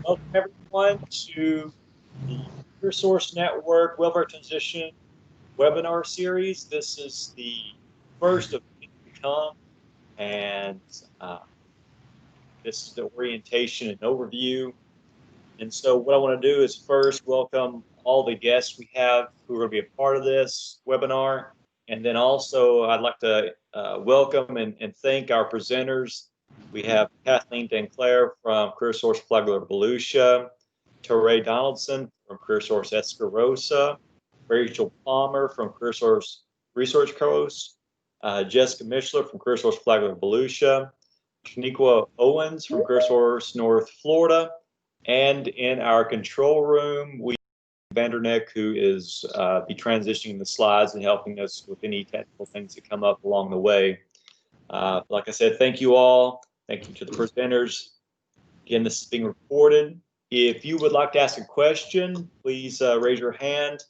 Welcome everyone to the Career Source Network Welfare Transition webinar series. This is the first of many to come, and this is the orientation and overview. And so what I want to do is first welcome all the guests we have who are going to be a part of this webinar. And then also I'd like to welcome and thank our presenters. We have Kathleen Danclair from Career Source Flagler Volusia, Teray Donaldson from Career Source Escarosa, Rachel Palmer from Career Source Research Coast, Jessica Mishler from Career Source Flagler Volusia, Shaniqua Owens from Career Source North Florida, and in our control room, we have Vanderneck, who is be transitioning the slides and helping us with any technical things that come up along the way. Like I said, thank you all. Thank you to the presenters. Again, this is being recorded. If you would like to ask a question, please raise your hand.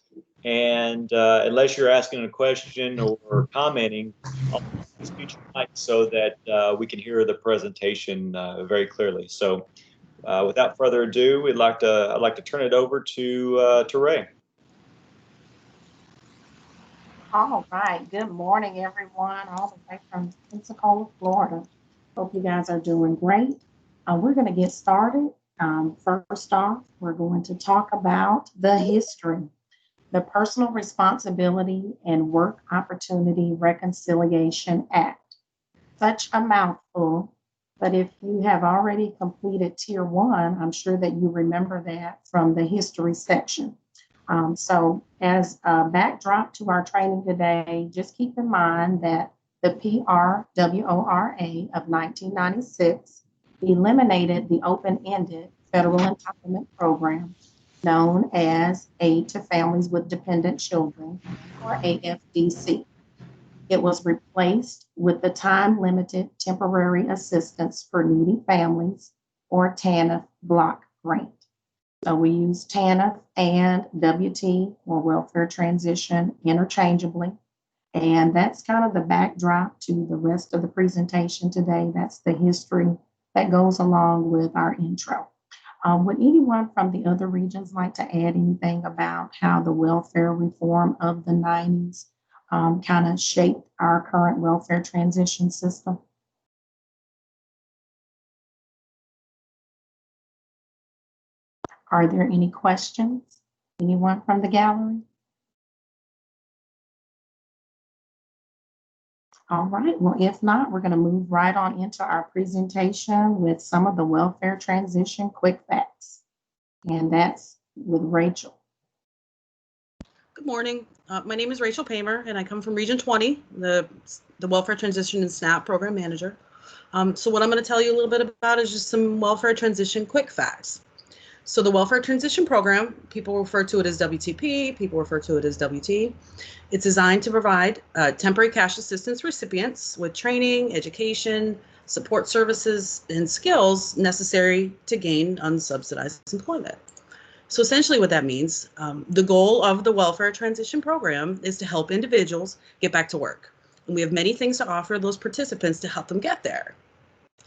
And unless you're asking a question or commenting, I'll speak your mic so that we can hear the presentation very clearly. So without further ado, I'd like to turn it over to Ray. All right. Good morning, everyone, all the way from Pensacola, Florida. Hope you guys are doing great. We're going to get started. First off, we're going to talk about the history, the Personal Responsibility and Work Opportunity Reconciliation Act. Such a mouthful, but if you have already completed Tier 1, I'm sure that you remember that from the history section. So as a backdrop to our training today, just keep in mind that the PRWORA of 1996 eliminated the open-ended federal entitlement program known as Aid to Families with Dependent Children, or AFDC. It was replaced with the time-limited temporary assistance for needy families, or TANF block grant. So we use TANF and WT, or welfare transition, interchangeably. And that's kind of the backdrop to the rest of the presentation today. That's the history that goes along with our intro. Would anyone from the other regions like to add anything about how the welfare reform of the 90s kind of shaped our current welfare transition system? Are there any questions? Anyone from the gallery? All right, well, if not, we're going to move right on into our presentation with some of the welfare transition quick facts. And that's with Rachel. Good morning. My name is Rachel Palmer, and I come from Region 20, the Welfare Transition and SNAP Program Manager. So what I'm going to tell you a little bit about is just some welfare transition quick facts. So the Welfare Transition Program, people refer to it as WTP, people refer to it as WT. It's designed to provide temporary cash assistance recipients with training, education, support services, and skills necessary to gain unsubsidized employment. So essentially what that means, the goal of the Welfare Transition Program is to help individuals get back to work. And we have many things to offer those participants to help them get there.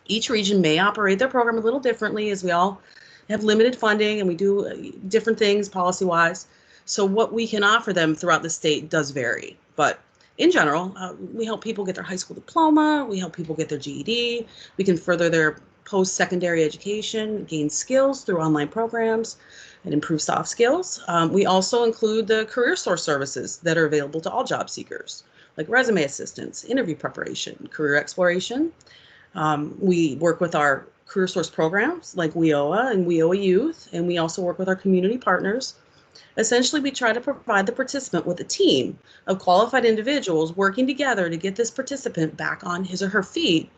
Each region may operate their program a little differently, as we all have limited funding and we do different things policy-wise. So what we can offer them throughout the state does vary. But in general, we help people get their high school diploma, we help people get their GED, we can further their post-secondary education, gain skills through online programs, and improve soft skills. We also include the career source services that are available to all job seekers, like resume assistance, interview preparation, career exploration. We work with our career source programs like WIOA and WIOA Youth, and we also work with our community partners. Essentially, we try to provide the participant with a team of qualified individuals working together to get this participant back on his or her feet.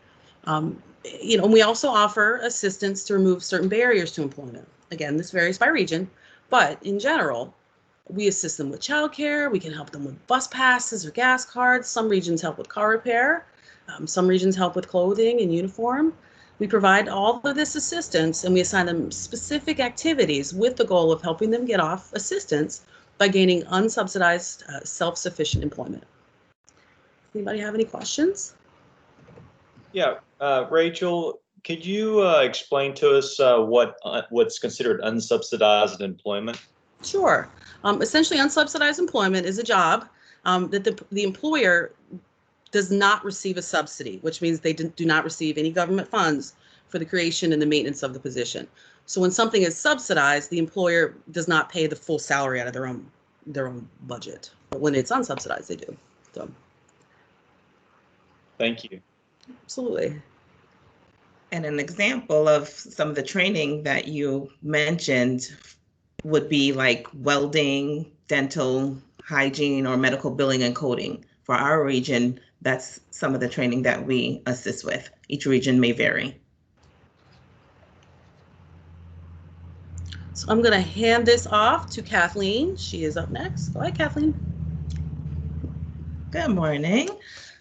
And we also offer assistance to remove certain barriers to employment. Again, this varies by region, but in general, we assist them with childcare. We can help them with bus passes or gas cards. Some regions help with car repair. Some regions help with clothing and uniform. We provide all of this assistance and we assign them specific activities with the goal of helping them get off assistance by gaining unsubsidized, self-sufficient employment. Anybody have any questions? Yeah, Rachel, Could you explain to us what's considered unsubsidized employment? Sure. Essentially, unsubsidized employment is a job that the employer does not receive a subsidy, which means they do not receive any government funds for the creation and the maintenance of the position. So when something is subsidized, the employer does not pay the full salary out of their own budget. But when it's unsubsidized, they do. So, Thank you. absolutely. And an example of some of the training that you mentioned would be like welding, dental hygiene, or medical billing and coding. For our region, that's some of the training that we assist with. Each region may vary. So I'm going to hand this off to Kathleen. She is up next. Go ahead, Kathleen. Good morning.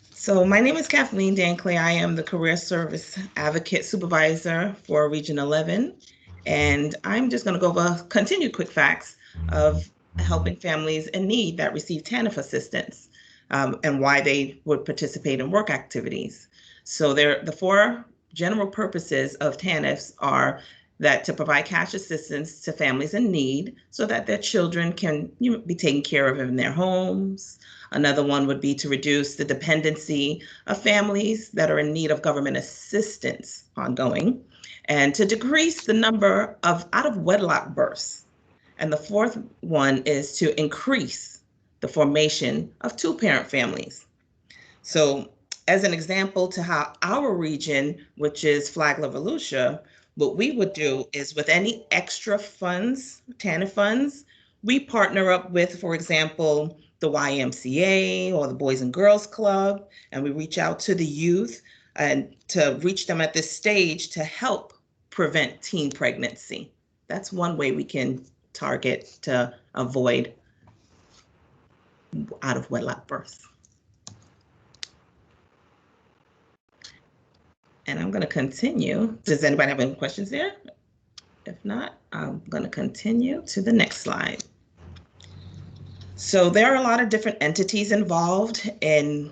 So my name is Kathleen Dankley. I am the Career Service Advocate Supervisor for Region 11. And I'm just going to go over continued quick facts of helping families in need that receive TANF assistance and why they would participate in work activities. So the four general purposes of TANFs are that to provide cash assistance to families in need so that their children can be taken care of in their homes. Another one would be to reduce the dependency of families that are in need of government assistance ongoing, and to decrease the number of out-of-wedlock births. And the fourth one is to increase the formation of two-parent families. So as an example to how our region, which is Flagler Volusia, what we would do is with any extra funds, TANF funds, we partner up with, for example, the YMCA or the Boys and Girls Club, and we reach out to the youth and to reach them at this stage to help prevent teen pregnancy. That's one way we can target to avoid out of wedlock births. And I'm going to continue. Does anybody have any questions there? If not, I'm going to continue to the next slide. So there are a lot of different entities involved in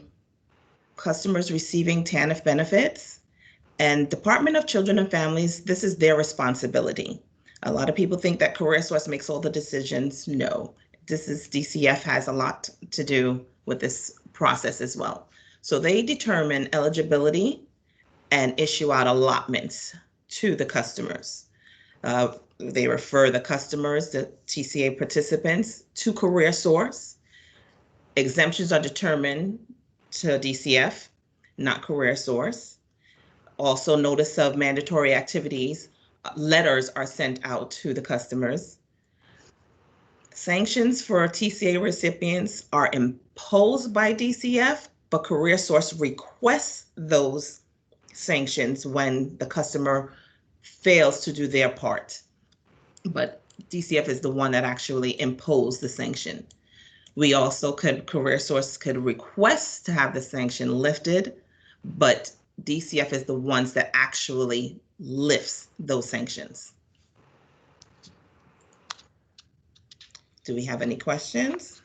customers receiving TANF benefits, and Department of Children and Families, this is their responsibility. A lot of people think that CareerSource makes all the decisions. No, DCF has a lot to do with this process as well. So they determine eligibility and issue out allotments to the customers. They refer the customers, the TCA participants, to CareerSource. Exemptions are determined to DCF, not CareerSource. Also, notice of mandatory activities, letters are sent out to the customers. Sanctions for TCA recipients are imposed by DCF, but CareerSource requests those sanctions when the customer fails to do their part. But DCF is the one that actually imposed the sanction. We also CareerSource could request to have the sanction lifted, but DCF is the ones that actually lifts those sanctions. Do we have any questions?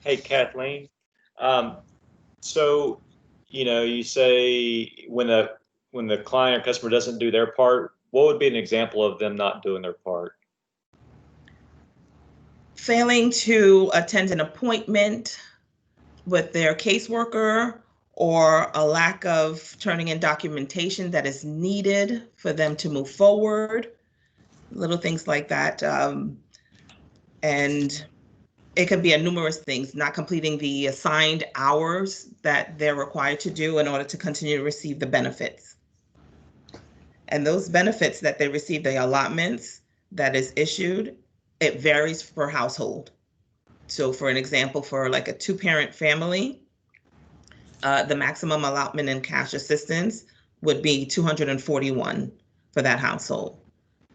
Hey, Kathleen. So, you say when the client or customer doesn't do their part, what would be an example of them not doing their part? Failing to attend an appointment with their caseworker, or a lack of turning in documentation that is needed for them to move forward, little things like that. And it could be numerous things, not completing the assigned hours that they're required to do in order to continue to receive the benefits. And those benefits that they receive, the allotments that is issued, it varies per household. So for an example, for like a two-parent family, the maximum allotment in cash assistance would be $241 for that household.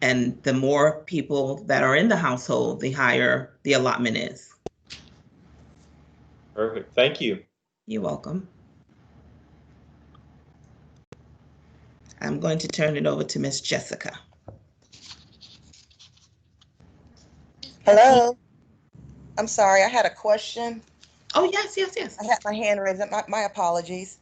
And the more people that are in the household, the higher the allotment is. Perfect. Thank you. You're welcome. I'm going to turn it over to Miss Jessica. Hello. I'm sorry, I had a question. Oh, yes. I had my hand raised. My apologies.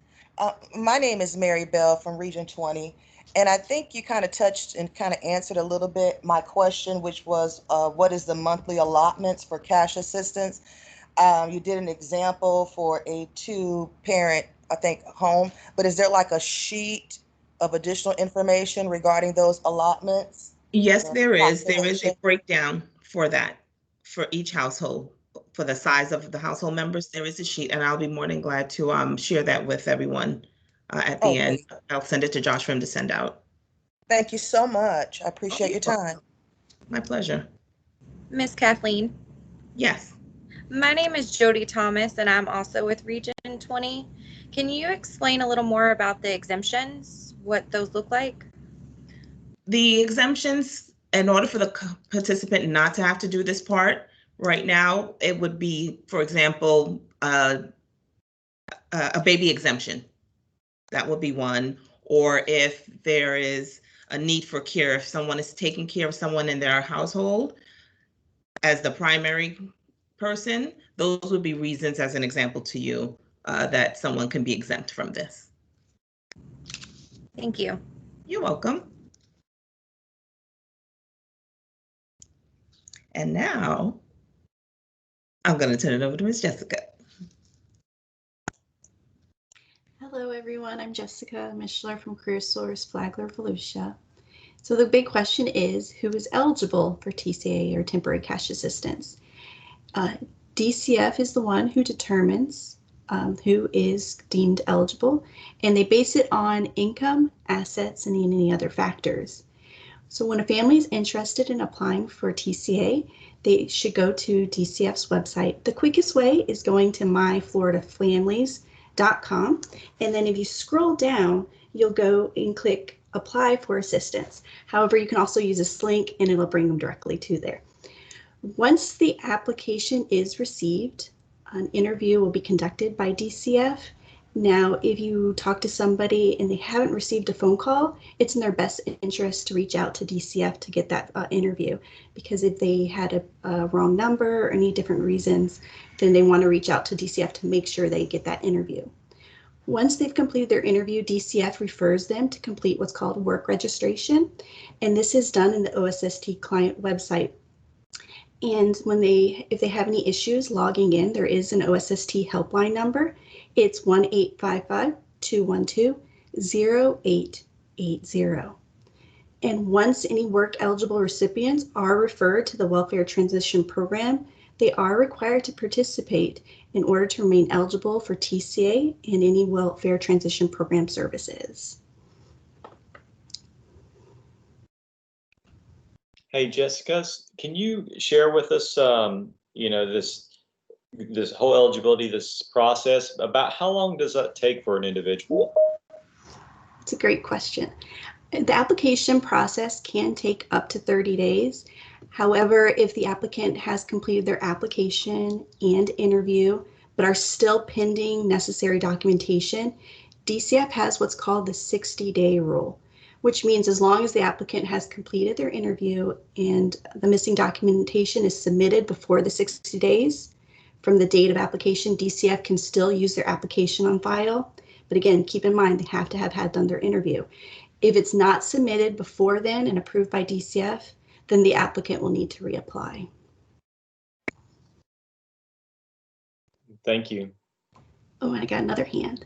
My name is Mary Bell from Region 20, and I think you kind of touched and kind of answered a little bit my question, which was what is the monthly allotments for cash assistance? You did an example for a two-parent, I think, home, but is there like a sheet of additional information regarding those allotments? Yes, The there is. There is a calculation? breakdown for that, for each household, for the size of the household members. There is a sheet, and I'll be more than glad to share that with everyone at the end. Okay. I'll send it to Josh for him to send out. Thank you so much. I Oh, appreciate your time. my pleasure. Miss Kathleen. Yes. My name is Jody Thomas, and I'm also with Region 20. Can you explain a little more about the exemptions, what those look like? The exemptions, in order for the participant not to have to do this part, right now, it would be, for example, a baby exemption. That would be one. Or if there is a need for care, if someone is taking care of someone in their household as the primary person, those would be reasons, as an example to you, that someone can be exempt from this. Thank you. You're welcome. And now I'm going to turn it over to Ms. Jessica. Hello, everyone. I'm Jessica Mishler from CareerSource Flagler Volusia. So the big question is, who is eligible for TCA or temporary cash assistance? DCF is the one who determines who is deemed eligible, and they base it on income, assets, and any other factors. So when a family is interested in applying for TCA, they should go to DCF's website. The quickest way is going to myfloridafamilies.com, and then if you scroll down, you'll go and click apply for assistance. However, you can also use this link and it'll bring them directly to there. Once the application is received, an interview will be conducted by DCF. Now, if you talk to somebody and they haven't received a phone call, it's in their best interest to reach out to DCF to get that interview, because if they had a wrong number or any different reasons, then they want to reach out to DCF to make sure they get that interview. Once they've completed their interview, DCF refers them to complete what's called work registration, and this is done in the OSST client website. And if they have any issues logging in, there is an OSST helpline number. It's 1-855-212-0880. And once any work eligible recipients are referred to the Welfare Transition Program, they are required to participate in order to remain eligible for TCA and any Welfare Transition Program services. Hey, Jessica, can you share with us, this whole eligibility, this process, about how long does that take for an individual? It's a great question. The application process can take up to 30 days. However, if the applicant has completed their application and interview, but are still pending necessary documentation, DCF has what's called the 60-day rule, which means as long as the applicant has completed their interview and the missing documentation is submitted before the 60 days from the date of application, DCF can still use their application on file. But again, keep in mind, they have to have had done their interview. If it's not submitted before then and approved by DCF, then the applicant will need to reapply. Thank you. Oh, and I got another hand.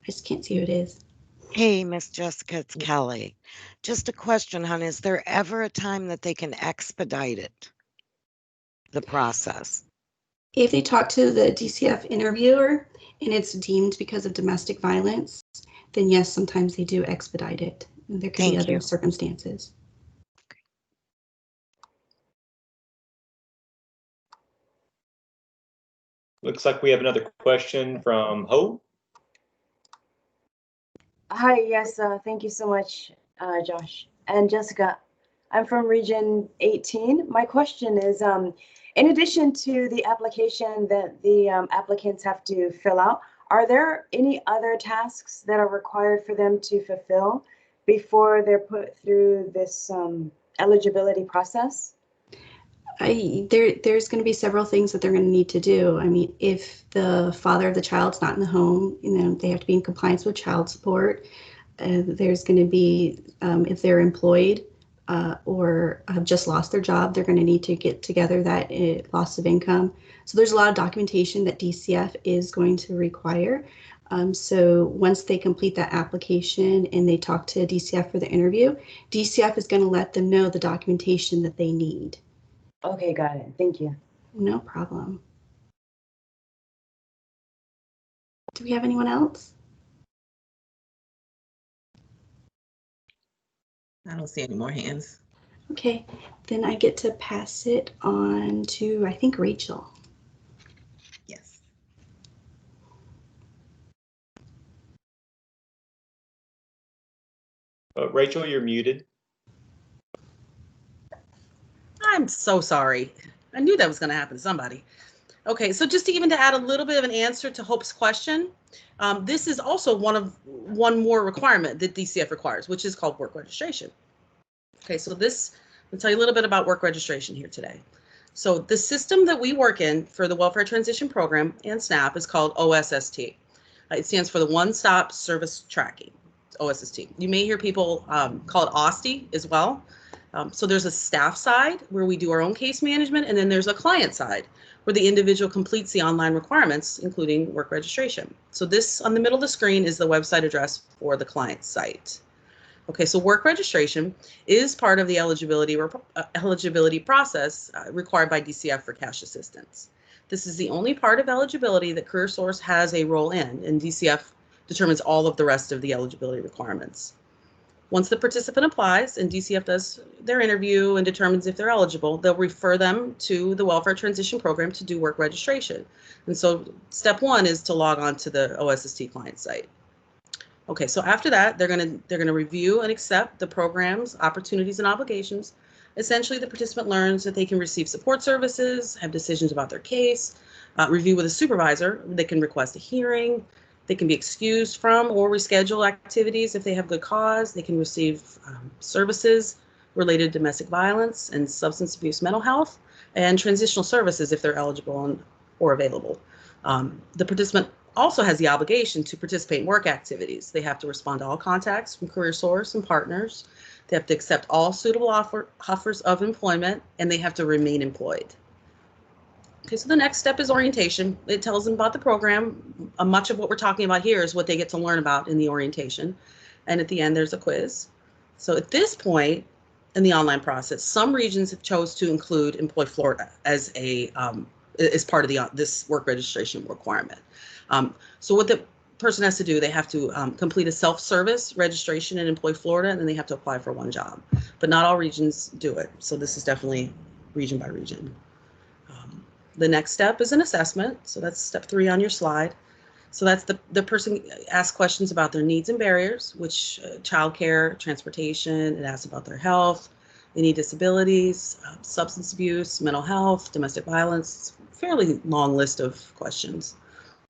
I just can't see who it is. Hey, Miss Jessica, it's Kelly. Just a question, hon. Is there ever a time that they can expedite it, the process? If they talk to the DCF interviewer and it's deemed because of domestic violence, then yes, sometimes they do expedite it. And there could be other circumstances. Looks like we have another question from Hope. Hi, yes, thank you so much, Josh and Jessica. I'm from Region 18. My question is, in addition to the application that the applicants have to fill out, are there any other tasks that are required for them to fulfill before they're put through this eligibility process? There's going to be several things that they're going to need to do. I mean, if the father of the child's not in the home, they have to be in compliance with child support. There's going to be, if they're employed or have just lost their job, they're going to need to get together that loss of income. So there's a lot of documentation that DCF is going to require. So once they complete that application and they talk to DCF for the interview, DCF is going to let them know the documentation that they need. Okay, got it. Thank you. No problem. Do we have anyone else? I don't see any more hands. Okay, then I get to pass it on to, I think, Rachel. Yes. Rachel, you're muted. I'm so sorry. I knew that was going to happen to somebody. Okay, so just to add a little bit of an answer to Hope's question, this is also one more requirement that DCF requires, which is called work registration. Okay, so I'll tell you a little bit about work registration here today. So the system that we work in for the Welfare Transition Program and SNAP is called OSST. It stands for the One Stop Service Tracking, OSST. You may hear people call it OSTI as well. So there's a staff side where we do our own case management, and then there's a client side where the individual completes the online requirements, including work registration. So this on the middle of the screen is the website address for the client site. Okay, so work registration is part of the eligibility process required by DCF for cash assistance. This is the only part of eligibility that CareerSource has a role in, and DCF determines all of the rest of the eligibility requirements. Once the participant applies and DCF does their interview and determines if they're eligible, they'll refer them to the Welfare Transition Program to do work registration. And so step one is to log on to the OSST client site. Okay, so after that, they're gonna review and accept the program's opportunities and obligations. Essentially, the participant learns that they can receive support services, have decisions about their case, review with a supervisor. They can request a hearing. They can be excused from or reschedule activities if they have good cause. They can receive services related to domestic violence and substance abuse, mental health, and transitional services if they're eligible or available. The participant also has the obligation to participate in work activities. They have to respond to all contacts from CareerSource and partners. They have to accept all suitable offers of employment, and they have to remain employed. Okay, so the next step is orientation. It tells them about the program. Much of what we're talking about here is what they get to learn about in the orientation. And at the end, there's a quiz. So at this point in the online process, some regions have chose to include Employ Florida as part of this work registration requirement. So what the person has to do, they have to complete a self-service registration in Employ Florida, and then they have to apply for one job. But not all regions do it. So this is definitely region by region. The next step is an assessment. So that's step 3 on your slide. So that's the person asks questions about their needs and barriers, which childcare, transportation, it asks about their health, any disabilities, substance abuse, mental health, domestic violence, fairly long list of questions.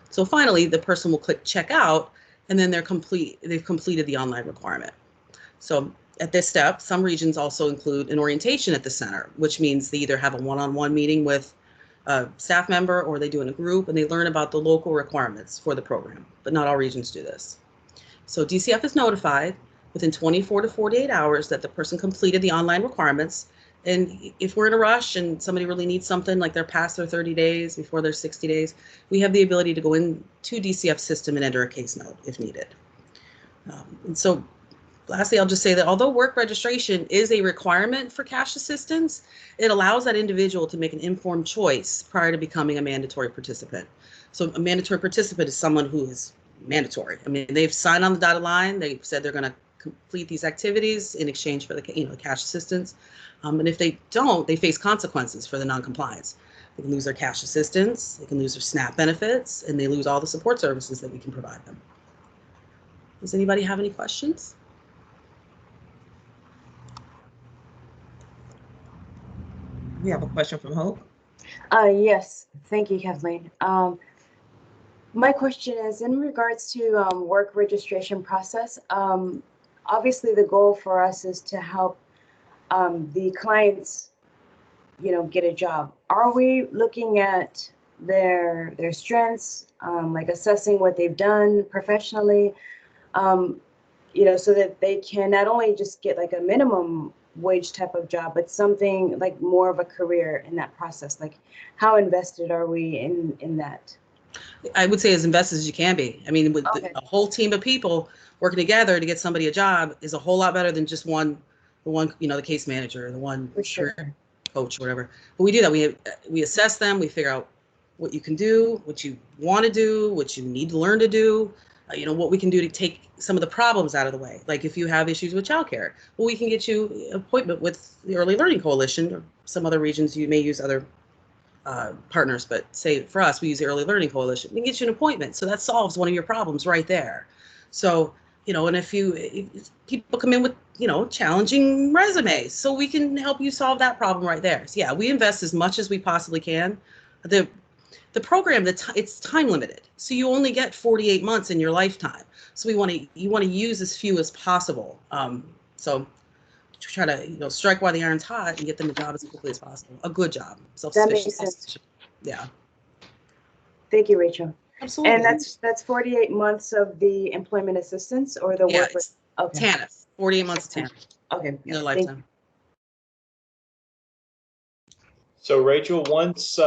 So finally, the person will click check out, and then they've completed the online requirement. So at this step, some regions also include an orientation at the center, which means they either have a one-on-one meeting with a staff member or they do it in a group, and they learn about the local requirements for the program, but not all regions do this. So DCF is notified within 24 to 48 hours that the person completed the online requirements. And if we're in a rush and somebody really needs something, like they're past their 30 days, before their 60 days, we have the ability to go into DCF system and enter a case note if needed. And so lastly, I'll just say that although work registration is a requirement for cash assistance, it allows that individual to make an informed choice prior to becoming a mandatory participant. So a mandatory participant is someone who is mandatory. I mean, they've signed on the dotted line. They've said they're going to complete these activities in exchange for the cash assistance. And if they don't, they face consequences for the non-compliance. They can lose their cash assistance, they can lose their SNAP benefits, and they lose all the support services that we can provide them. Does anybody have any questions? We have a question from Hope. Yes, thank you, Kathleen. My question is in regards to work registration process. Obviously, the goal for us is to help the clients get a job? Are we looking at their strengths, like assessing what they've done professionally, so that they can not only just get like a minimum wage type of job, but something like more of a career in that process? Like, how invested are we in that? I would say as invested as you can be. I mean, with Okay. a whole team of people working together to get somebody a job is a whole lot better than just the case manager, the one For sure. career coach, or whatever. But we do that. We assess them. We figure out what you can do, what you want to do, what you need to learn to do. What we can do to take some of the problems out of the way. Like if you have issues with childcare, well, we can get you an appointment with the Early Learning Coalition, or some other regions you may use other partners, but say for us, we use the Early Learning Coalition. We can get you an appointment. So that solves one of your problems right there. So, and if people come in with, challenging resumes, so we can help you solve that problem right there. So yeah, we invest as much as we possibly can. The program, it's time limited. So you only get 48 months in your lifetime. So you want to use as few as possible. So try to strike while the iron's hot and get them a job as quickly as possible. A good job, That makes sense. Yeah. Thank you, Rachel. Absolutely. And that's 48 months of the employment assistance or the work. Okay. TANF. 48 months of TANF. Okay. In their lifetime. So Rachel, once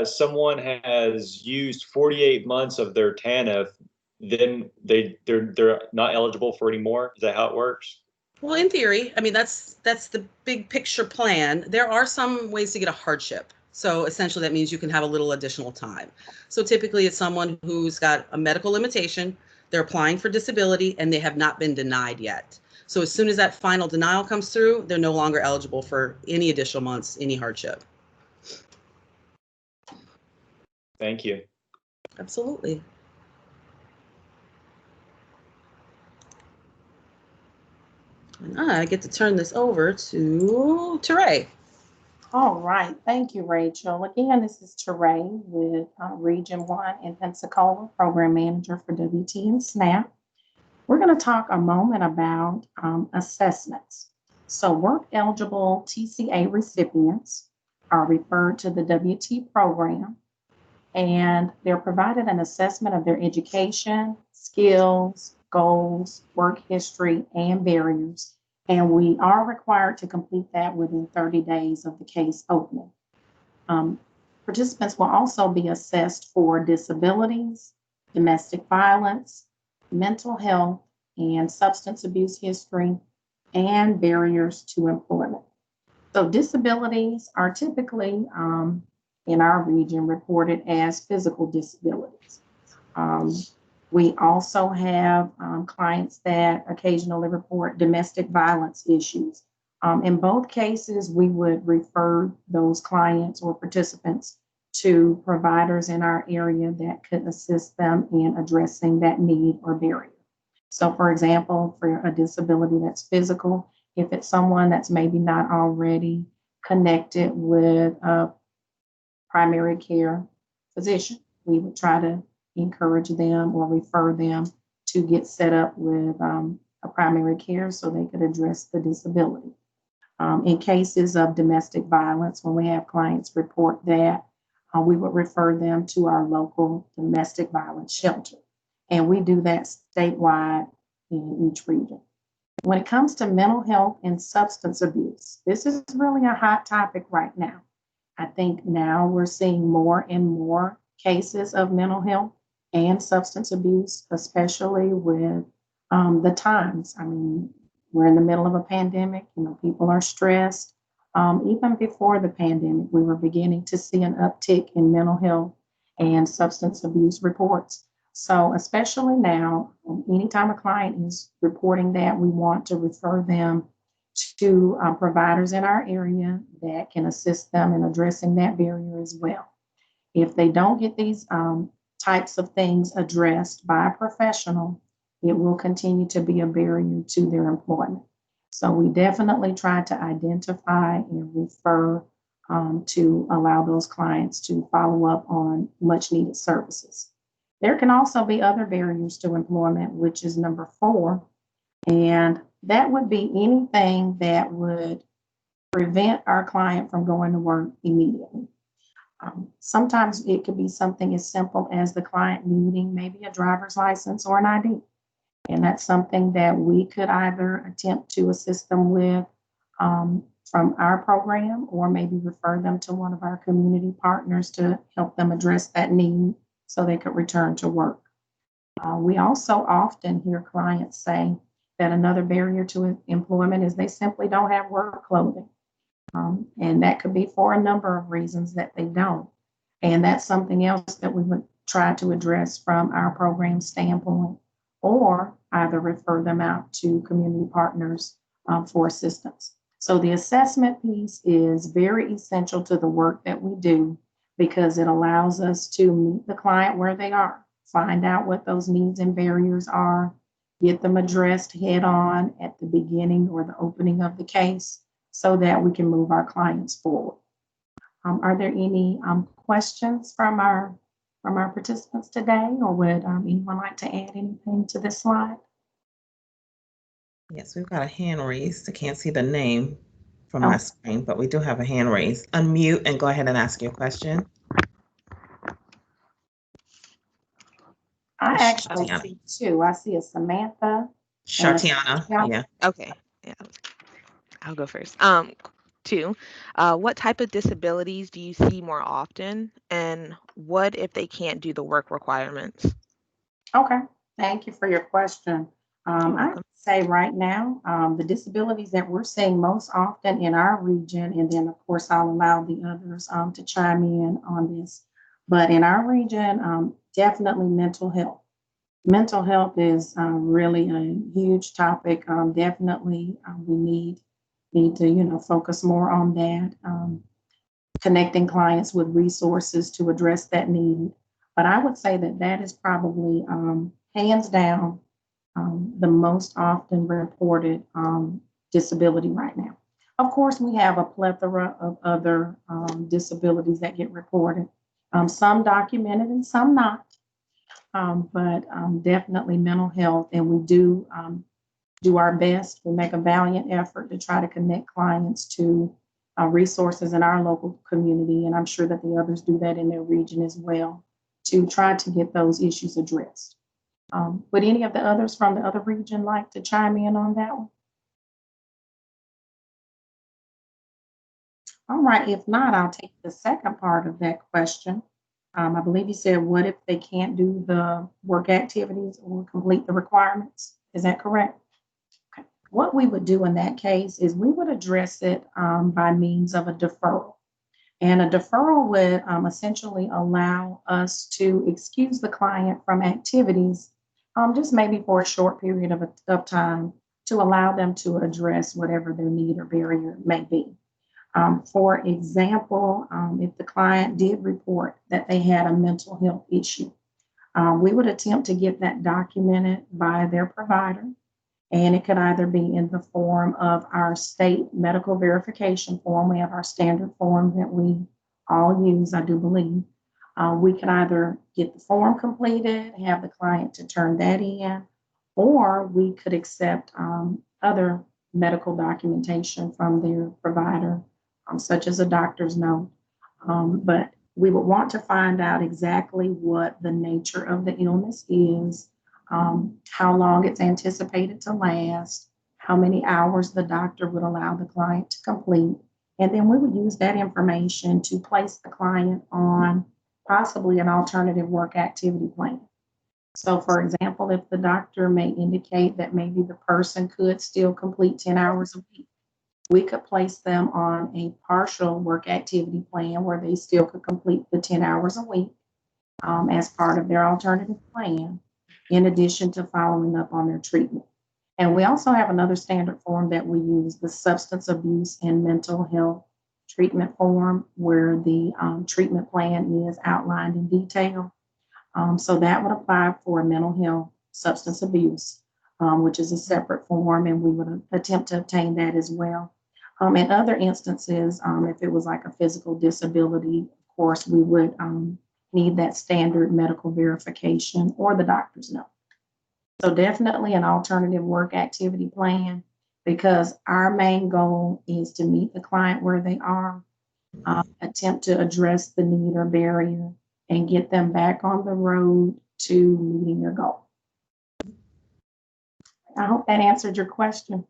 someone has used 48 months of their TANF, then they're not eligible for any more. Is that how it works? Well, in theory, I mean, that's the big picture plan. There are some ways to get a hardship. So essentially that means you can have a little additional time. So typically it's someone who's got a medical limitation, they're applying for disability, and they have not been denied yet. So as soon as that final denial comes through, they're no longer eligible for any additional months, any hardship. Thank you. Absolutely. And I get to turn this over to Teray. All right. Thank you, Rachel. Again, this is Teray with Region 1 in Pensacola, Program Manager for WT and SNAP. We're going to talk a moment about assessments. So work-eligible TCA recipients are referred to the WT program, and they're provided an assessment of their education, skills, goals, work history, and barriers. And we are required to complete that within 30 days of the case opening. Participants will also be assessed for disabilities, domestic violence, mental health, and substance abuse history, and barriers to employment. So disabilities are typically in our region reported as physical disabilities. We also have clients that occasionally report domestic violence issues. In both cases, we would refer those clients or participants to providers in our area that could assist them in addressing that need or barrier. So for example, for a disability that's physical, if it's someone that's maybe not already connected with a primary care physician, we would try to encourage them or refer them to get set up with a primary care so they could address the disability. In cases of domestic violence, when we have clients report that, we would refer them to our local domestic violence shelter. And we do that statewide in each region. When it comes to mental health and substance abuse, this is really a hot topic right now. I think now we're seeing more and more cases of mental health and substance abuse, especially with the times. I mean, we're in the middle of a pandemic, people are stressed. Even before the pandemic, we were beginning to see an uptick in mental health and substance abuse reports. So especially now, anytime a client is reporting that, we want to refer them to providers in our area that can assist them in addressing that barrier as well. If they don't get these types of things addressed by a professional, it will continue to be a barrier to their employment. So we definitely try to identify and refer to allow those clients to follow up on much needed services. There can also be other barriers to employment, which is number 4, and that would be anything that would prevent our client from going to work immediately. Sometimes it could be something as simple as the client needing maybe a driver's license or an ID. And that's something that we could either attempt to assist them with from our program, or maybe refer them to one of our community partners to help them address that need so they could return to work. We also often hear clients say that another barrier to employment is they simply don't have work clothing. And that could be for a number of reasons that they don't. And that's something else that we would try to address from our program standpoint, or either refer them out to community partners for assistance. So the assessment piece is very essential to the work that we do, because it allows us to meet the client where they are, find out what those needs and barriers are, get them addressed head on at the beginning or the opening of the case, so that we can move our clients forward. Are there any questions from our participants today, or would anyone like to add anything to this slide? Yes, we've got a hand raised. I can't see the name from my screen, but we do have a hand raised. Unmute and go ahead and ask your question. I actually see two. I see a Samantha. Shartiana, yeah. Okay, yeah. I'll go first. Two, what type of disabilities do you see more often, and what if they can't do the work requirements? Okay, thank you for your question. I would say right now, the disabilities that we're seeing most often in our region, and then of course I'll allow the others to chime in on this, but in our region, definitely mental health. Mental health is really a huge topic. Definitely, we need to focus more on that. Connecting clients with resources to address that need. But I would say that that is probably hands down the most often reported disability right now. Of course, we have a plethora of other disabilities that get reported, some documented and some not, but definitely mental health. And we do our best. We make a valiant effort to try to connect clients to resources in our local community, and I'm sure that the others do that in their region as well, to try to get those issues addressed. Would any of the others from the other region like to chime in on that one? All right, if not, I'll take the second part of that question. I believe you said, what if they can't do the work activities or complete the requirements? Is that correct? What we would do in that case is we would address it by means of a deferral. And a deferral would essentially allow us to excuse the client from activities, just maybe for a short period of time, to allow them to address whatever their need or barrier may be. For example, if the client did report that they had a mental health issue, we would attempt to get that documented by their provider. And it could either be in the form of our state medical verification form. We have our standard form that we all use, I do believe. We can either get the form completed, have the client to turn that in, or we could accept other medical documentation from their provider, such as a doctor's note. But we would want to find out exactly what the nature of the illness is, how long it's anticipated to last, how many hours the doctor would allow the client to complete. And then we would use that information to place the client on possibly an alternative work activity plan. So for example, if the doctor may indicate that maybe the person could still complete 10 hours a week, we could place them on a partial work activity plan where they still could complete the 10 hours a week as part of their alternative plan, in addition to following up on their treatment. And we also have another standard form that we use, the substance abuse and mental health treatment form, where the treatment plan is outlined in detail. So that would apply for mental health, substance abuse, which is a separate form, and we would attempt to obtain that as well. In other instances, if it was like a physical disability, of course, we would need that standard medical verification or the doctor's note. So definitely an alternative work activity plan. because our main goal is to meet the client where they are, attempt to address the need or barrier, and get them back on the road to meeting their goal. I hope that answered your question.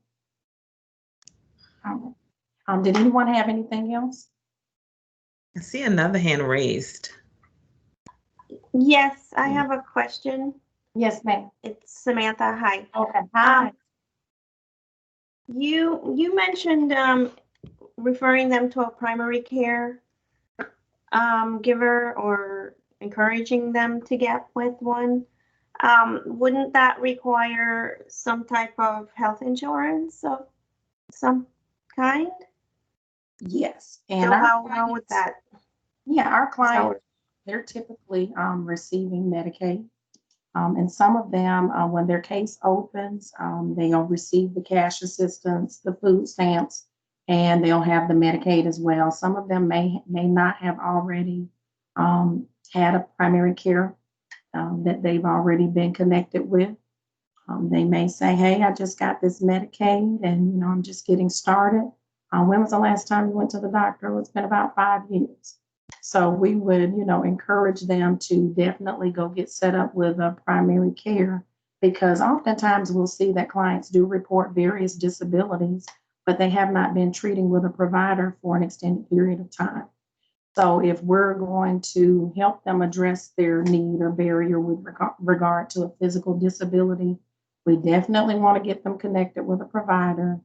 Did anyone have anything else? I see another hand raised. Yes, I have a question. Yes, ma'am. It's Samantha. Hi. Okay. Hi. You mentioned referring them to a primary care giver or encouraging them to get with one. Wouldn't that require some type of health insurance of some kind? Yes. So And how would that? Yeah, our clients, they're typically receiving Medicaid. And some of them, when their case opens, they'll receive the cash assistance, the food stamps, and they'll have the Medicaid as well. Some of them may not have already had a primary care that they've already been connected with. They may say, hey, I just got this Medicaid and, I'm just getting started. When was the last time you went to the doctor? It's been about 5 years. So we would, encourage them to definitely go get set up with a primary care, because oftentimes we'll see that clients do report various disabilities, but they have not been treating with a provider for an extended period of time. So if we're going to help them address their need or barrier with regard to a physical disability, we definitely want to get them connected with a provider,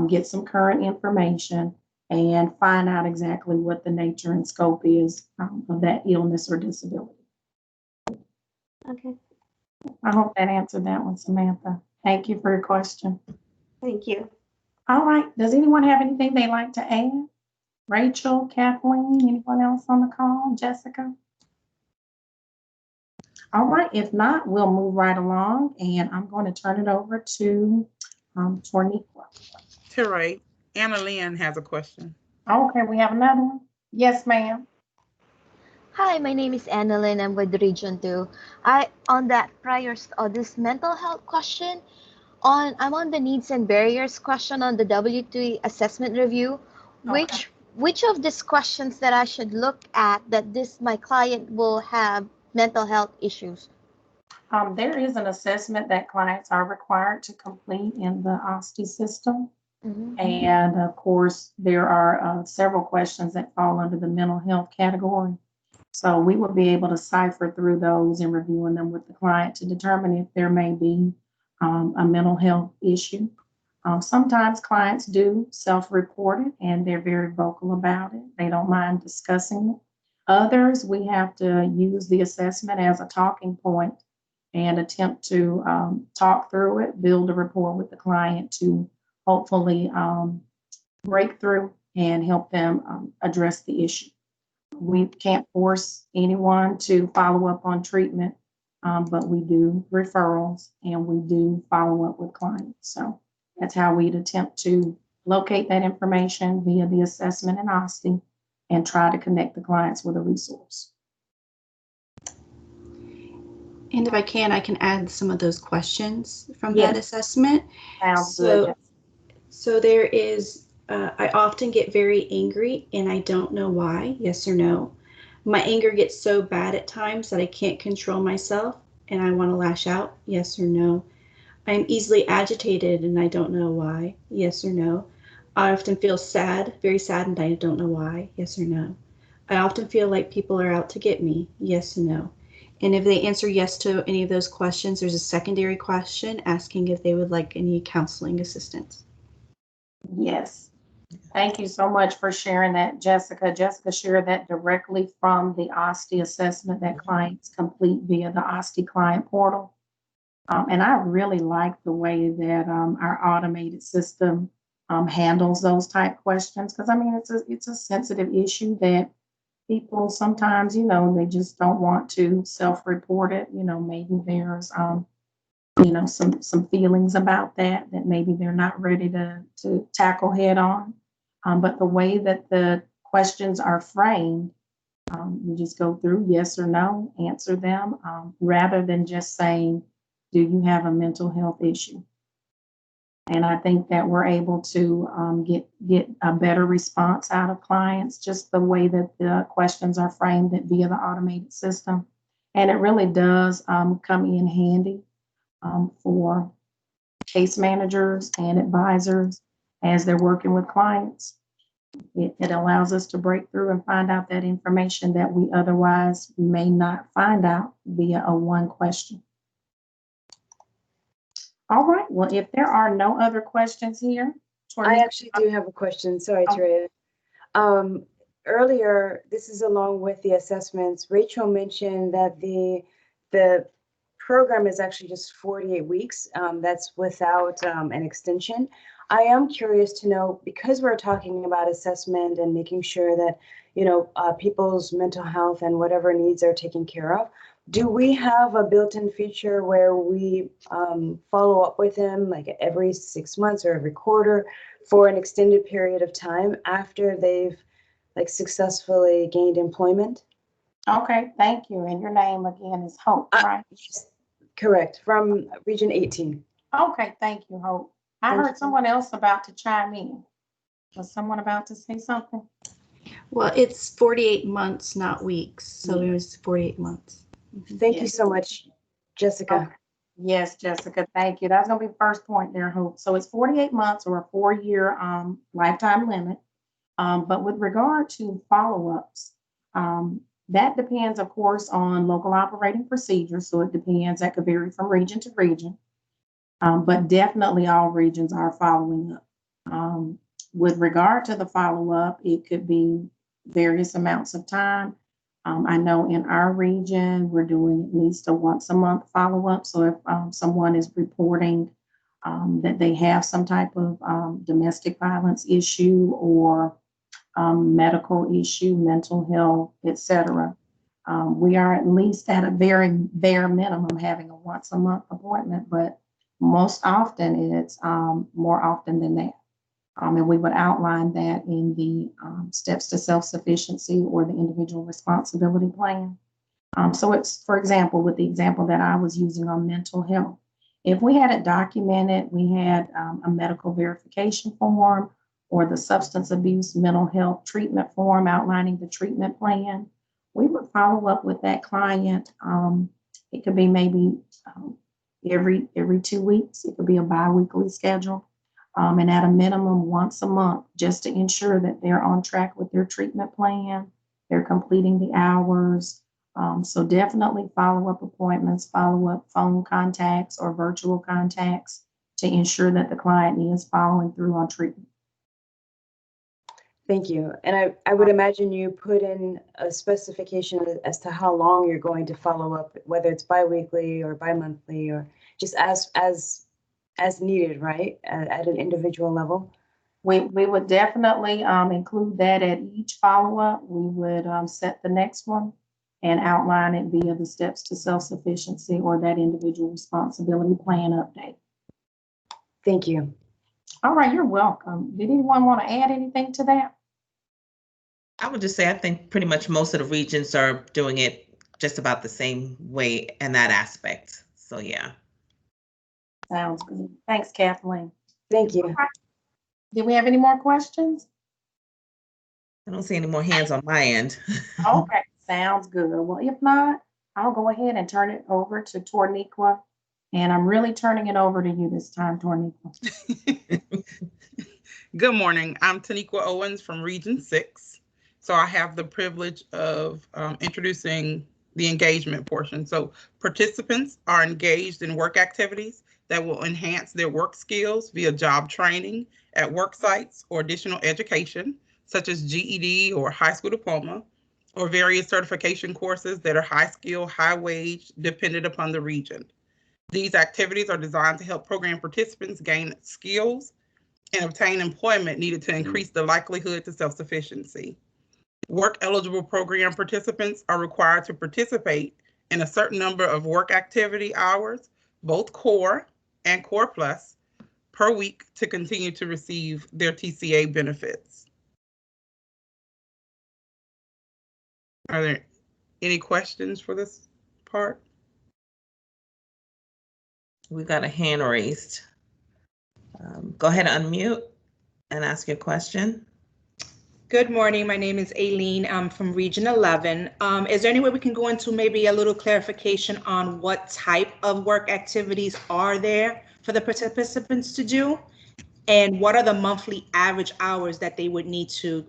get some current information, and find out exactly what the nature and scope is of that illness or disability. Okay. I hope that answered that one, Samantha. Thank you for your question. Thank you. All right. Does anyone have anything they'd like to add? Rachel, Kathleen, anyone else on the call? Jessica? All right. If not, we'll move right along, and I'm going to turn it over to Torniqua. To right. Anna Lynn has a question. Okay, we have another one. Yes, ma'am. Hi, my name is Annalyn. I'm with Region 2. On that prior this mental health question, I'm on the needs and barriers question on the W2 assessment review. Okay. Which of these questions that I should look at that my client will have mental health issues? There is an assessment that clients are required to complete in the OSTI system. Mm-hmm. And of course, there are several questions that fall under the mental health category. So we will be able to cipher through those and reviewing them with the client to determine if there may be a mental health issue. Sometimes clients do self-report it and they're very vocal about it. They don't mind discussing it. Others, we have to use the assessment as a talking point and attempt to talk through it, build a rapport with the client to hopefully break through and help them address the issue. We can't force anyone to follow up on treatment, but we do referrals and we do follow up with clients. So that's how we'd attempt to locate that information via the assessment and OSTI and try to connect the clients with a resource. And if I can add some of those questions from that assessment. Sounds good. So there is, I often get very angry and I don't know why, yes or no. My anger gets so bad at times that I can't control myself and I want to lash out, yes or no. I'm easily agitated and I don't know why, yes or no. I often feel sad, very sad, and I don't know why, yes or no. I often feel like people are out to get me, yes or no. And if they answer yes to any of those questions, there's a secondary question asking if they would like any counseling assistance. Yes. Thank you so much for sharing that, Jessica. Jessica shared that directly from the OSTI assessment that clients complete via the OSTI client portal. And I really like the way that our automated system handles those type questions, because I mean it's a sensitive issue that people sometimes, they just don't want to self-report it. Maybe there's some feelings about that maybe they're not ready to tackle head on. But the way that the questions are framed, you just go through yes or no, answer them, rather than just saying, do you have a mental health issue? And I think that we're able to get a better response out of clients, just the way that the questions are framed via the automated system. And it really does come in handy for case managers and advisors as they're working with clients. It allows us to break through and find out that information that we otherwise may not find out via a one question. All right, well, if there are no other questions here. I actually do have a question. Sorry, Terea. Earlier, this is along with the assessments. Rachel mentioned that the program is actually just 48 weeks. That's without an extension. I am curious to know, because we're talking about assessment and making sure that, you know, people's mental health and whatever needs are taken care of, do we have a built-in feature where we follow up with them like every 6 months or every quarter for an extended period of time after they've like successfully gained employment? Okay, thank you. And your name again is Hope, right? Yes, correct, from Region 18. Okay, thank you, Hope. I heard someone else about to chime in. Was someone about to say something? Well, it's 48 months, not weeks. So it was 48 months. Thank you so much, Jessica. Okay. Yes, Jessica, thank you. That's gonna be the first point there, Hope. So it's 48 months or a 4-year lifetime limit. But with regard to follow-ups, that depends, of course, on local operating procedures. So it depends, that could vary from region to region. But definitely all regions are following up. With regard to the follow-up, it could be various amounts of time. I know in our region, we're doing at least a once a month follow-up. So if someone is reporting that they have some type of domestic violence issue or medical issue, mental health, etc., we are at least at a very bare minimum having a once a month appointment, but most often it's more often than that. And we would outline that in the steps to self-sufficiency or the individual responsibility plan. So it's, for example, with the example that I was using on mental health, if we had it documented, we had a medical verification form or the substance abuse mental health treatment form outlining the treatment plan, we would follow up with that client. It could be maybe every 2 weeks. It could be a biweekly schedule. And at a minimum once a month, just to ensure that they're on track with their treatment plan, they're completing the hours. So definitely follow-up appointments, follow-up phone contacts or virtual contacts to ensure that the client is following through on treatment. Thank you. And I would imagine you put in a specification as to how long you're going to follow up, whether it's biweekly or bi-monthly or just as needed, right? At an individual level. We would definitely include that at each follow-up. We would set the next one and outline it via the steps to self-sufficiency or that individual responsibility plan update. Thank you. All right, you're welcome. Did anyone want to add anything to that? I would just say I think pretty much most of the regions are doing it just about the same way in that aspect. So yeah. Sounds good. Thanks, Kathleen. Thank you. Do we have any more questions? I don't see any more hands on my end. Okay, sounds good. Well, if not, I'll go ahead and turn it over to Torniqua. And I'm really turning it over to you this time, Torniqua. Good morning. I'm Taniqua Owens from Region 6. So I have the privilege of introducing the engagement portion. So participants are engaged in work activities that will enhance their work skills via job training at work sites or additional education, such as GED or high school diploma, or various certification courses that are high skill, high wage, dependent upon the region. These activities are designed to help program participants gain skills and obtain employment needed to increase the likelihood to self-sufficiency. Work-eligible program participants are required to participate in a certain number of work activity hours, both core and core plus, per week to continue to receive their TCA benefits. Are there any questions for this part? We got a hand raised. Go ahead and unmute and ask your question. Good morning. My name is Aileen. I'm from Region 11. Is there any way we can go into maybe a little clarification on what type of work activities are there for the participants to do? And what are the monthly average hours that they would need to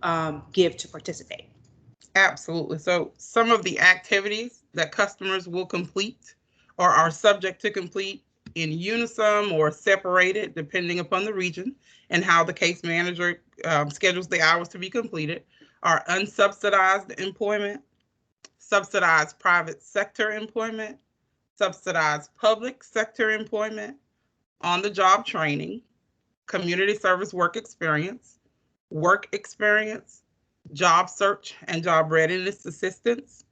give to participate? Absolutely. So some of the activities that customers will complete or are subject to complete in unison or separated, depending upon the region and how the case manager schedules the hours to be completed, are unsubsidized employment, subsidized private sector employment, subsidized public sector employment, on-the-job training, community service work experience, job search and job readiness assistance,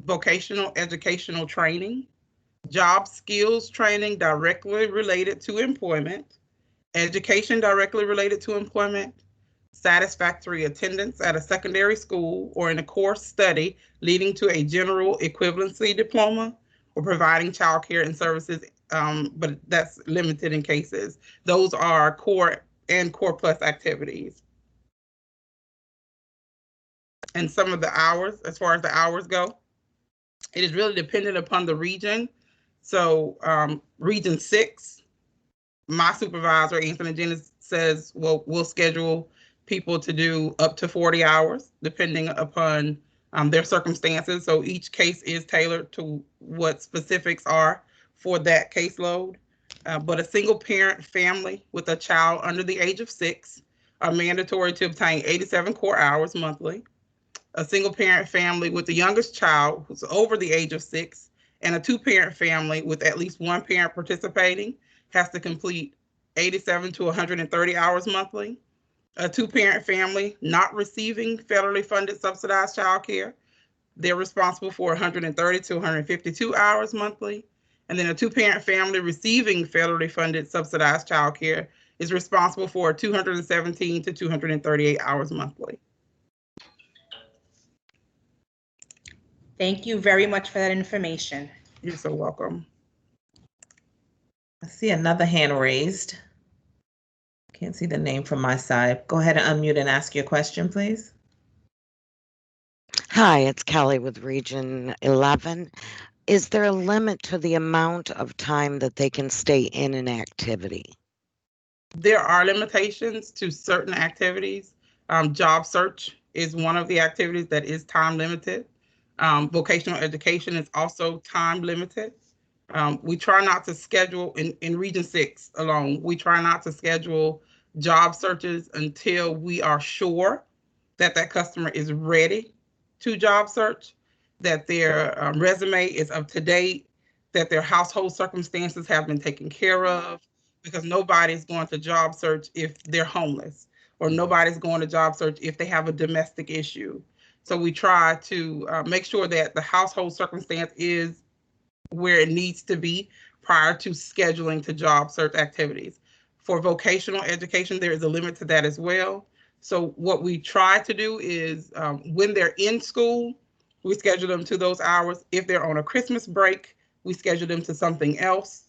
vocational educational training, job skills training directly related to employment, education directly related to employment, satisfactory attendance at a secondary school or in a course study leading to a general equivalency diploma, or providing childcare and services, but that's limited in cases. Those are core and core plus activities. And some of the hours, as far as the hours go, it is really dependent upon the region. So Region 6, my supervisor, Anthony Dennis, says, well, we'll schedule people to do up to 40 hours, depending upon their circumstances. So each case is tailored to what specifics are for that caseload. But a single parent family with a child under the age of 6 are mandatory to obtain 87 core hours monthly. A single parent family with the youngest child who's over the age of 6 and a 2-parent family with at least one parent participating has to complete 87 to 130 hours monthly. A 2-parent family not receiving federally funded subsidized childcare, they're responsible for 130 to 152 hours monthly. And then a 2-parent family receiving federally funded subsidized childcare is responsible for 217 to 238 hours monthly. Thank you very much for that information. You're so welcome. I see another hand raised. Can't see the name from my side. Go ahead and unmute and ask your question, please. Hi, it's Kelly with Region 11. Is there a limit to the amount of time that they can stay in an activity? There are limitations to certain activities. Job search is one of the activities that is time limited. Vocational education is also time limited. We try not to schedule, in Region 6 alone, we try not to schedule job searches until we are sure that that customer is ready to job search, that their resume is up to date, that their household circumstances have been taken care of, because nobody's going to job search if they're homeless, or nobody's going to job search if they have a domestic issue. So we try to make sure that the household circumstance is where it needs to be prior to scheduling to job search activities. For vocational education, there is a limit to that as well. So what we try to do is when they're in school, we schedule them to those hours. If they're on a Christmas break, we schedule them to something else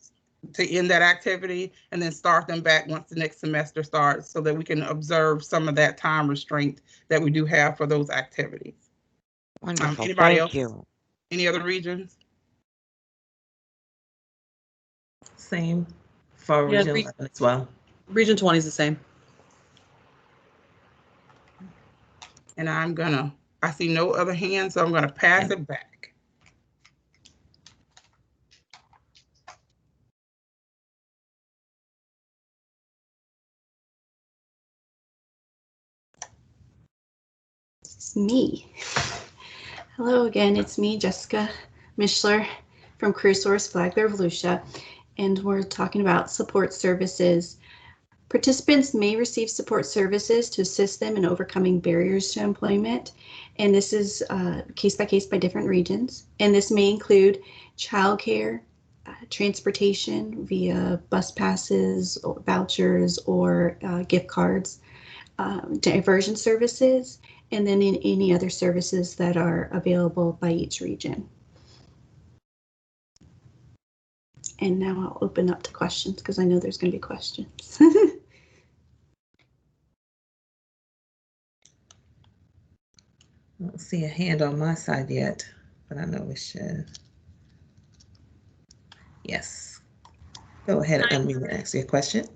to end that activity, and then start them back once the next semester starts, so that we can observe some of that time restraint that we do have for those activities. Wonderful. Anybody else? Thank you. Any other regions? Same for Yeah, Region 11 as well. Region 20 is the same. And I see no other hands, so I'm gonna pass it back. It's me. Hello again, it's me, Jessica Mishler from Career Source Flagler Volusia, and we're talking about support services. Participants may receive support services to assist them in overcoming barriers to employment, and this is case by case by different regions. And this may include childcare, transportation via bus passes, or vouchers, or gift cards, diversion services, and then in any other services that are available by each region. And now I'll open up to questions because I know there's going to be questions. I don't see a hand on my side yet, but I know we should. Yes. Go ahead and unmute and ask your question.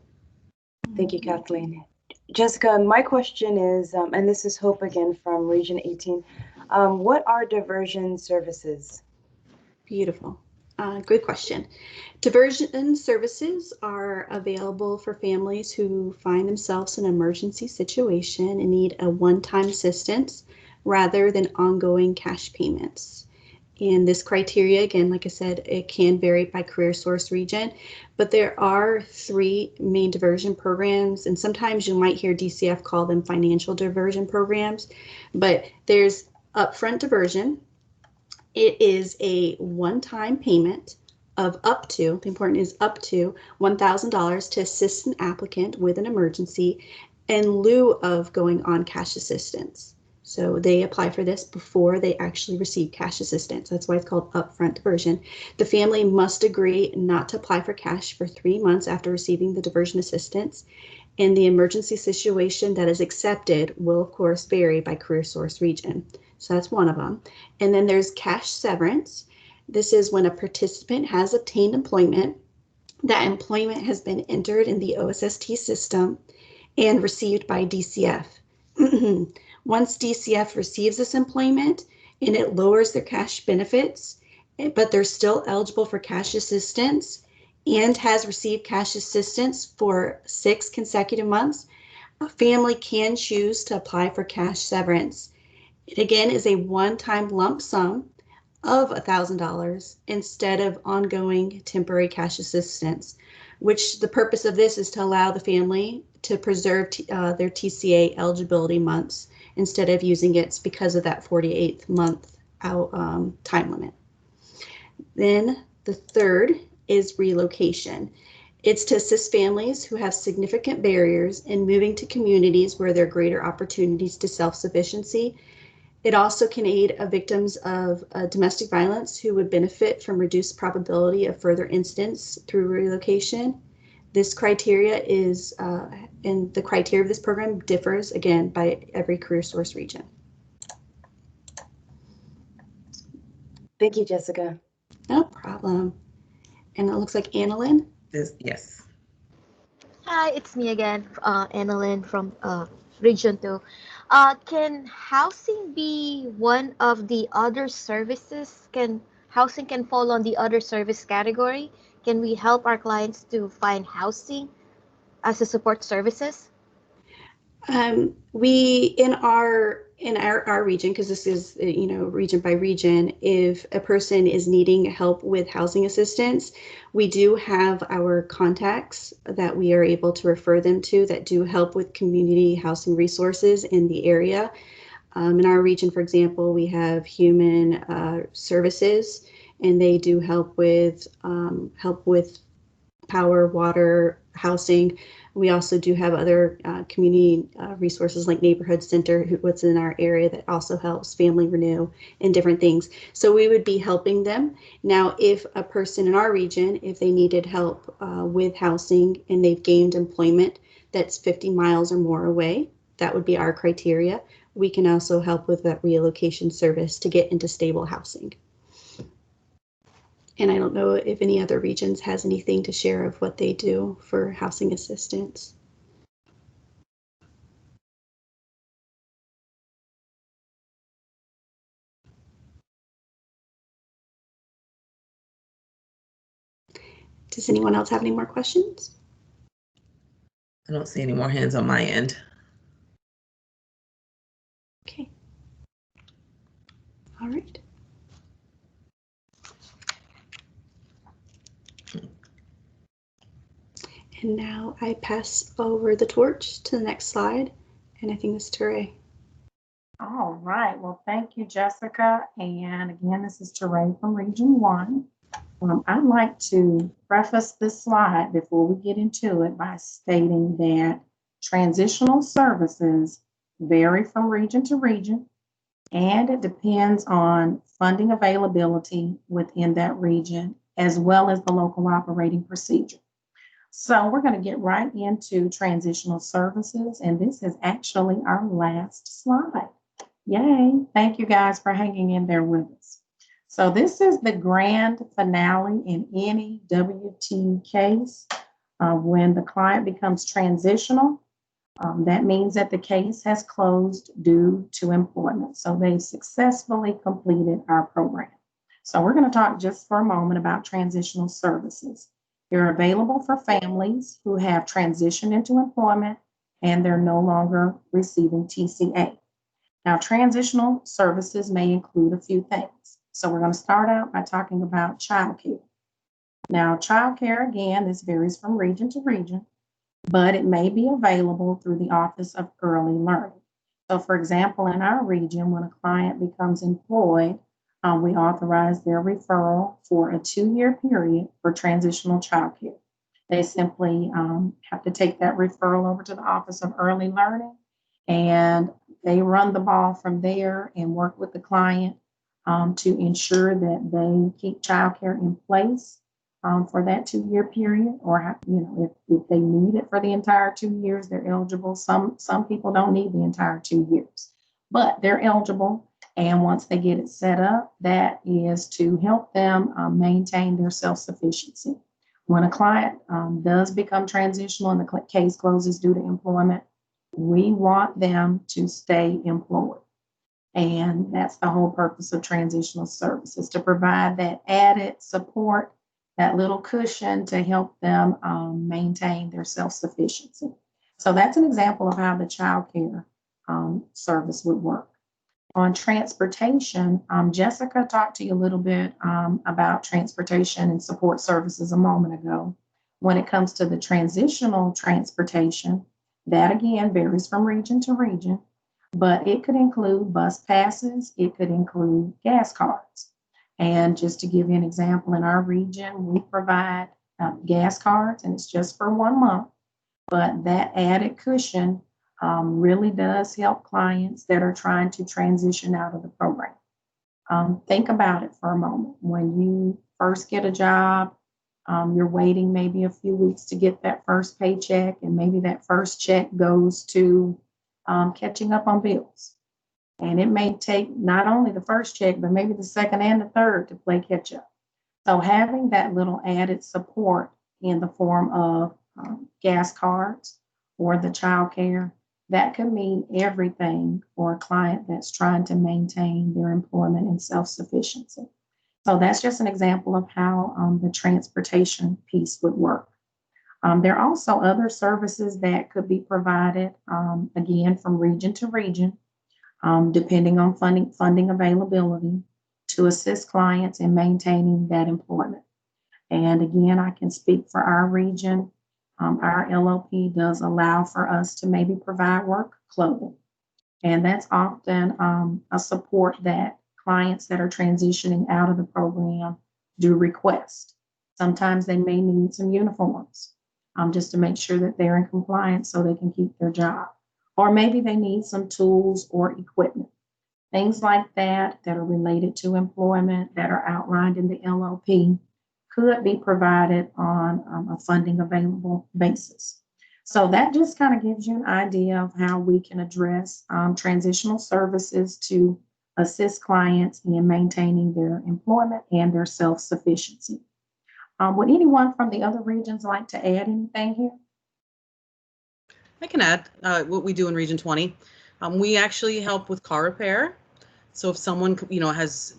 Thank you, Kathleen. Jessica, my question is, and this is Hope again from Region 18. What are diversion services? Beautiful. Good question. Diversion services are available for families who find themselves in an emergency situation and need a one-time assistance rather than ongoing cash payments. And this criteria, again, like I said, it can vary by career source region, but there are 3 main diversion programs, and sometimes you might hear DCF call them financial diversion programs, but there's upfront diversion. It is a one-time payment of up to, the important is up to $1,000 to assist an applicant with an emergency in lieu of going on cash assistance. So they apply for this before they actually receive cash assistance. That's why it's called upfront diversion. The family must agree not to apply for cash for 3 months after receiving the diversion assistance. And the emergency situation that is accepted will, of course, vary by career source region. So that's one of them. And then there's cash severance. This is when a participant has obtained employment. That employment has been entered in the OSST system and received by DCF. Once DCF receives this employment and it lowers their cash benefits, but they're still eligible for cash assistance and has received cash assistance for 6 consecutive months, a family can choose to apply for cash severance. It again is a one-time lump sum of $1,000 instead of ongoing temporary cash assistance, which the purpose of this is to allow the family to preserve their TCA eligibility months instead of using it because of that 48th month out, time limit. Then the third is relocation. It's to assist families who have significant barriers in moving to communities where there are greater opportunities to self-sufficiency. It also can aid victims of domestic violence who would benefit from reduced probability of further incidents through relocation. This criteria is, and the criteria of this program differs again by every career source region. Thank you, Jessica. No problem. And it looks like Annalyn. Yes. Hi, it's me again, Annalyn from Region 2. Can housing be one of the other services? Can housing can fall on the other service category? Can we help our clients to find housing as a support services? We in our region, because this is region by region, if a person is needing help with housing assistance, we do have our contacts that we are able to refer them to that do help with community housing resources in the area. In our region, for example, we have Human Services, and they do help with power, water, housing. We also do have other community resources like Neighborhood Center, what's in our area that also helps Family Renew and different things. So we would be helping them. Now, if a person in our region, if they needed help with housing and they've gained employment that's 50 miles or more away, that would be our criteria. We can also help with that relocation service to get into stable housing. And I don't know if any other regions has anything to share of what they do for housing assistance. Does anyone else have any more questions? I don't see any more hands on my end. Okay. All right. And now I pass over the torch to the next slide, and I think this is Teray. All right. Well, thank you, Jessica. And again, this is Teray from Region 1. I'd like to preface this slide before we get into it by stating that transitional services vary from region to region, and it depends on funding availability within that region, as well as the local operating procedure. So we're going to get right into transitional services, and this is actually our last slide. Yay. Thank you guys for hanging in there with us. So this is the grand finale in any WT case when the client becomes transitional. That means that the case has closed due to employment. So they've successfully completed our program. So we're going to talk just for a moment about transitional services. They're available for families who have transitioned into employment and they're no longer receiving TCA. Now, transitional services may include a few things. So we're going to start out by talking about childcare. Now, childcare, again, this varies from region to region, but it may be available through the Office of Early Learning. So, for example, in our region, when a client becomes employed, we authorize their referral for a 2-year period for transitional childcare. They simply have to take that referral over to the Office of Early Learning, and they run the ball from there and work with the client to ensure that they keep childcare in place for that 2-year period, or if they need it for the entire 2 years, they're eligible. Some people don't need the entire 2 years, but they're eligible. And once they get it set up, that is to help them maintain their self-sufficiency. When a client does become transitional and the case closes due to employment, we want them to stay employed. And that's the whole purpose of transitional services, to provide that added support, that little cushion to help them maintain their self-sufficiency. So that's an example of how the child care service would work. On transportation, Jessica talked to you a little bit about transportation and support services a moment ago. When it comes to the transitional transportation, that again varies from region to region, but it could include bus passes, it could include gas cards. And just to give you an example, in our region, we provide gas cards, and it's just for 1 month, but that added cushion really does help clients that are trying to transition out of the program. Think about it for a moment. When you first get a job, you're waiting maybe a few weeks to get that first paycheck, and maybe that first check goes to catching up on bills. And it may take not only the first check, but maybe the second and the third to play catch up. So having that little added support in the form of gas cards or the child care, that could mean everything for a client that's trying to maintain their employment and self-sufficiency. So that's just an example of how the transportation piece would work. There are also other services that could be provided, again, from region to region, depending on funding availability, to assist clients in maintaining that employment. And again, I can speak for our region. Our LOP does allow for us to maybe provide work clothing. And that's often a support that clients that are transitioning out of the program do request. Sometimes they may need some uniforms just to make sure that they're in compliance so they can keep their job. Or maybe they need some tools or equipment. Things like that that are related to employment that are outlined in the LOP could be provided on a funding available basis. So that just kind of gives you an idea of how we can address transitional services to assist clients in maintaining their employment and their self-sufficiency. Would anyone from the other regions like to add anything here? I can add what we do in Region 20. We actually help with car repair. So if someone, has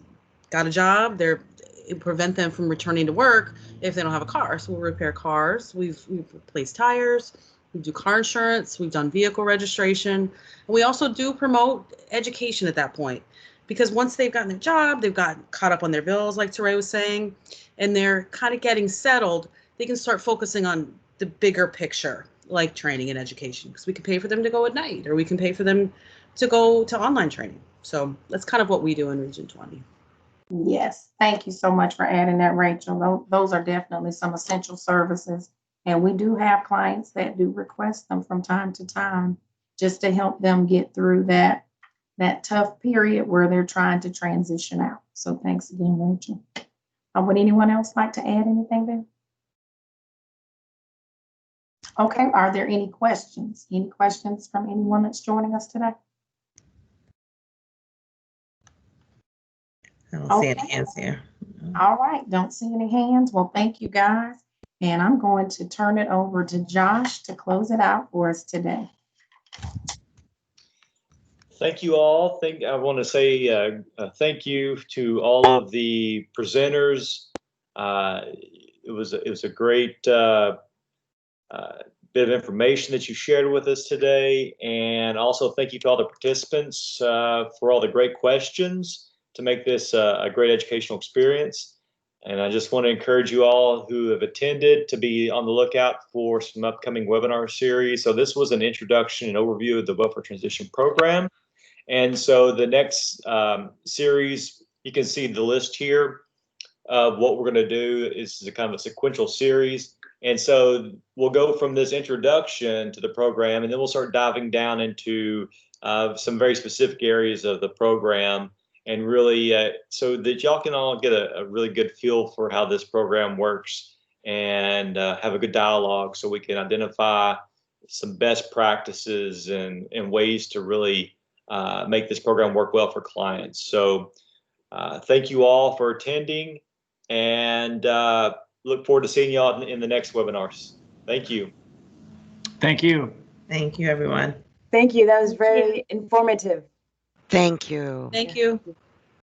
got a job, it prevent them from returning to work if they don't have a car. So we'll repair cars. We've replaced tires. We do car insurance. We've done vehicle registration. And we also do promote education at that point, because once they've gotten a job, they've got caught up on their bills, like Teray was saying, and they're kind of getting settled, they can start focusing on the bigger picture, like training and education, because we can pay for them to go at night, or we can pay for them to go to online training. So that's kind of what we do in Region 20. Yes, thank you so much for adding that, Rachel. Those are definitely some essential services. And we do have clients that do request them from time to time just to help them get through that tough period where they're trying to transition out. So thanks again, Rachel. Would anyone else like to add anything there? Okay, are there any questions? Any questions from anyone that's joining us today? I don't see Okay. any hands here. All right, don't see any hands. Well, thank you guys. And I'm going to turn it over to Josh to close it out for us today. Thank you all. I want to say thank you to all of the presenters. It was a great bit of information that you shared with us today, and also thank you to all the participants for all the great questions to make this a great educational experience. And I just want to encourage you all who have attended to be on the lookout for some upcoming webinar series. So this was an introduction and overview of the Welfare Transition Program. And so the next series, you can see the list here of what we're going to do. Is a kind of a sequential series. And so we'll go from this introduction to the program, and then we'll start diving down into some very specific areas of the program, and really so that y'all can all get a really good feel for how this program works, and have a good dialogue so we can identify some best practices and ways to really make this program work well for clients. So thank you all for attending, and look forward to seeing y'all in the next webinars. Thank you. Thank you. Thank you, everyone. Thank you. That was very informative. Thank you. Thank you.